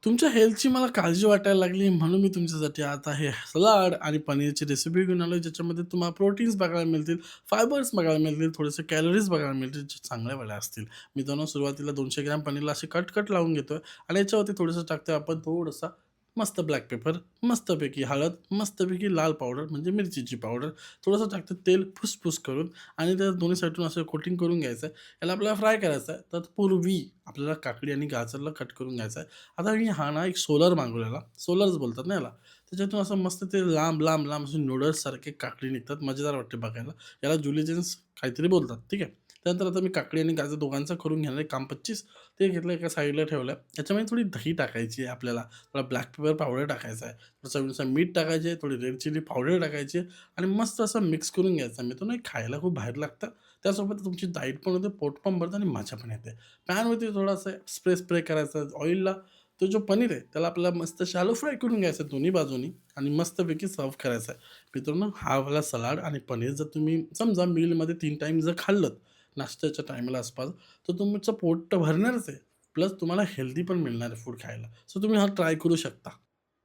तुमच्या हेल्थची मला काळजी वाटायला लागली म्हणून मी तुमच्यासाठी आता हे सलाड आणि पनीरची रेसिपी घेऊन आलोय, ज्याच्यामध्ये तुम्हाला प्रोटीन्स बघायला मिळतील, फायबर्स बघायला मिळतील, थोडेसे कॅलरीज बघायला मिळतील, जे चांगल्यावाल्या असतील. मित्रांनो, सुरुवातीला 200 ग्रॅम पनीरला असे कट लावून घेतोय आणि याच्यावरती थोडंसं टाकतोय आपण थोडंसं मस्त ब्लॅक पेपर, मस्तपैकी हळद, मस्तपैकी लाल पावडर म्हणजे मिरचीची पावडर, थोडंसं टाकतं तेल फुसफुस करून आणि त्या दोन्ही साईडून असं कोटिंग करून घ्यायचं आहे. याला आपल्याला फ्राय करायचं आहे. तत्पूर्वी आपल्याला काकडी आणि गाजरला कट करून घ्यायचं आहे. आता मी हा ना एक सोलर मागवलेला, सोलर्स बोलतात ना याला. त्याच्यातून असं मस्त ते लांब असे नूडल्ससारखे काकडी निघतात. मजेदार वाटते बघायला. याला जुलिजन्स काहीतरी बोलतात, ठीक आहे. त्यानंतर आता मी काकडी आणि गाजर दोघांचं करून घेणार आहे काम 25. ते घेतलं एका साईडला ठेवलं. याच्यामध्ये थोडी दही टाकायची आहे आपल्याला, थोडा ब्लॅक पेपर पावडर टाकायचा आहे, थोडं चवीनुसार मीठ टाकायचे आहे, थोडी रेड चिली पावडर टाकायची आहे आणि मस्त असं मिक्स करून घ्यायचं. मित्रांनो, हे खायला खूप भारी लागतं. त्यासोबत तुमची डाएट पण होते, पोट पण भरतं आणि मजा पण येते. पॅनवरती थोडासा स्प्रे करायचा ऑइलला. तो जो पनीर आहे त्याला आपल्याला मस्त शॅलो फ्राय करून घ्यायचा दोन्ही बाजूनी आणि मस्तपैकी सर्व्ह करायचा आहे. मित्रांनो, हा वाला सलाड आणि पनीर जर तुम्ही समजा मीलमध्ये 3 टाईम जर खाल्लत, नाश्त्याच्या टाईमला आसपास, तर तुमचं पोट तर भरणारच आहे. प्लस तुम्हाला हेल्दी पण मिळणार आहे फूड खायला. सो तुम्ही हा ट्राय करू शकता.